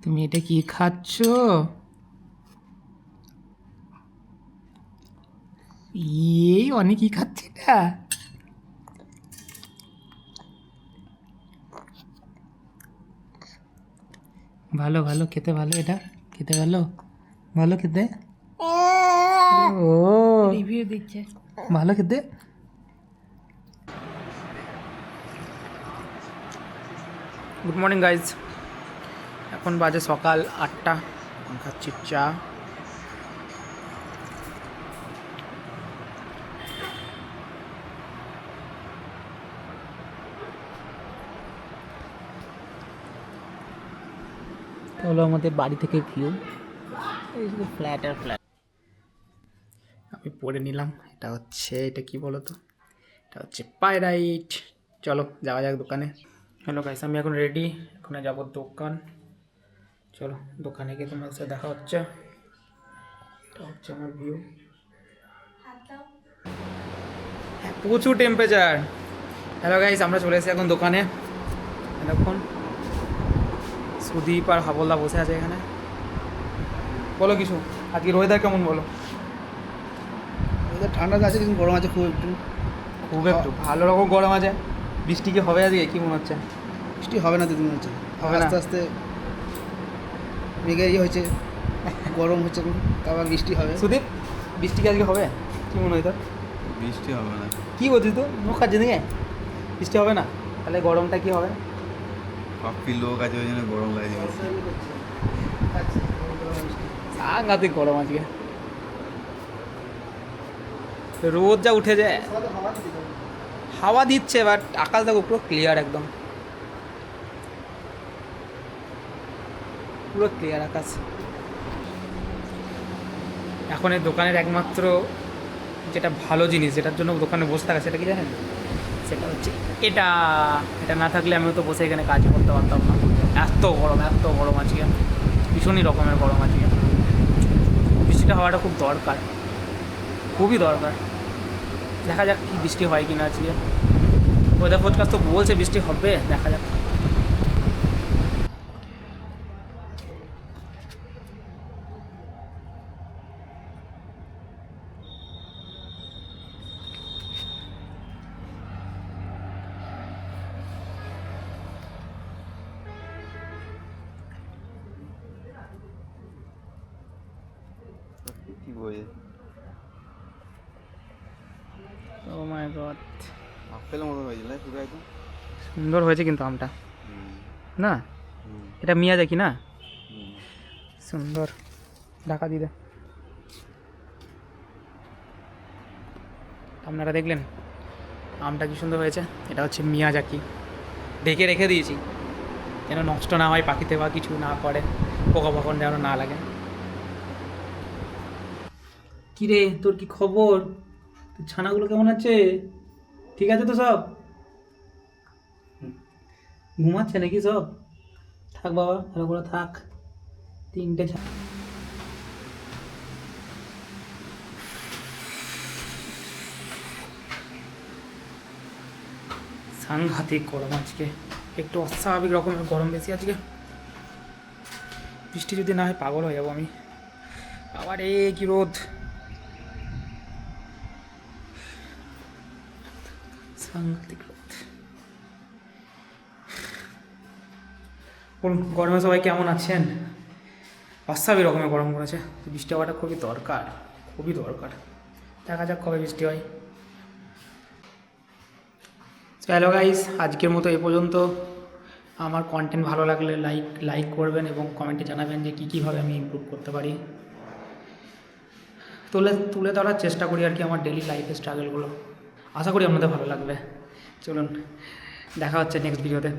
তুমি এটা কি খাচ্ছ? অনেক কি খাচ্ছে এটা? ভালো ভালো খেতে, ভালো এটা খেতে, ভালো ভালো খেতে। ও রিভিউ দিচ্ছে। ভালো খেতে। গুড মর্নিং গাইজ, এখন বাজে সকাল 8টা। এখন খাচ্ছি চা। হলো আমাদের বাড়ি থেকে ভিউ, ফ্ল্যাট আর ফ্ল্যাট। আমি পরে নিলাম। এটা কি বলো তো, এটা হচ্ছে পাইরাইট। চলো যাওয়া যাক দোকানে। হ্যালো গাইস, আমি এখন রেডি, এখন যাবো দোকান। চলো দোকানে গিয়ে তোমার সাথে দেখা হচ্ছে। এটা হচ্ছে আমার ভিউ। হ্যাঁ, প্রচুর টেম্পারেচার। হ্যালো গাইস, আমরা চলে এসেছি এখন দোকানে। এখন সুদীপ আর হাবলদা বসে আছে এখানে। বলো কিছু, আজকের ওয়েদার কেমন বলো? ঠান্ডা আছে কিন্তু গরম আছে খুব একটু। ভালো রকম গরম আছে। বৃষ্টি কি হবে আজকে, কি মনে হচ্ছে? বৃষ্টি হবে না দিদি মনে হচ্ছে, হবে না। আস্তে আস্তে মেঘে হয়েছে, গরম হচ্ছে, তারপর বৃষ্টি হবে। সুদীপ, বৃষ্টি কি আজকে হবে, কি মনে হয় তোর? বৃষ্টি হবে না। কি বলছিস তো, মুখ খাচ্ছে দিকে? বৃষ্টি হবে না, তাহলে গরমটা কি হবে? পাপ্পি লোক আছে ওই জন্য গরম লাগে। সাংঘাতিক গরম আজকে, রোদ যা উঠে যায়। হাওয়া দিচ্ছে, বাট আকাশ দেখো পুরো ক্লিয়ার, একদম পুরো ক্লিয়ার আকাশ। এখন এই দোকানের একমাত্র যেটা ভালো জিনিস, যেটার জন্য দোকানে বসে থাকা, সেটা কি জানেন? সেটা হচ্ছে এটা। এটা না থাকলে আমিও তো বসে এখানে কাজ করতে পারতাম না। এত গরম আজকে, ভীষণই রকমের গরম আজকে। বৃষ্টিটা হওয়াটা খুব দরকার, খুবই দরকার। দেখা যাক কি বৃষ্টি হয় কিনা আজকে। ওয়েদার ফোরকাস্ট তো বলছে বৃষ্টি হবে, দেখা যাক। কি বই? ও মাই গড, আপেলের মতো হয়েছিল না পুরো একদম? সুন্দর হয়েছে কিন্তু আমটা, হুম, না? হুম, এটা মিয়াজাকি না? হুম। সুন্দর। ঢাকা দিদে, আপনারা দেখলেন আমটা কি সুন্দর হয়েছে? এটা হচ্ছে মিয়াজাকি। ঢেকে রেখে দিয়েছি যেন নষ্ট না হয়, পাখিতে বা কিছু না করে, পোকা পাখন যেন না লাগে। কিরে, তোর কি খবর? তোর ছানাগুলো কেমন আছে? ঠিক আছে তো সব? ঘুমাচ্ছে নাকি সব? থাক বাবা, ভালো করে থাক। 3টে সাংঘাতিক গরম আজকে, একটু অস্বাভাবিক রকমের গরম বেশি আজকে। বৃষ্টি যদি না হয় পাগল হয়ে যাবো আমি। আবার কি রোদ, সাংঘাতিক রোদ। বলুন গরমে সবাই কেমন আছেন? অস্বাভাবিক রকমের গরম করেছে। বৃষ্টি হওয়াটা খুবই দরকার, খুবই দরকার। দেখা যাক কবে বৃষ্টি হয়। হ্যালো গাইস, আজকের মতো এ পর্যন্ত। আমার কন্টেন্ট ভালো লাগলে লাইক করবেন এবং কমেন্টে জানাবেন যে কীভাবে আমি ইমপ্রুভ করতে পারি। তুলে ধরার চেষ্টা করি আর কি আমার ডেলি লাইফের স্ট্রাগলগুলো। আশা করি আপনাদের ভালো লাগবে। চলুন দেখা হচ্ছে নেক্সট ভিডিওতে।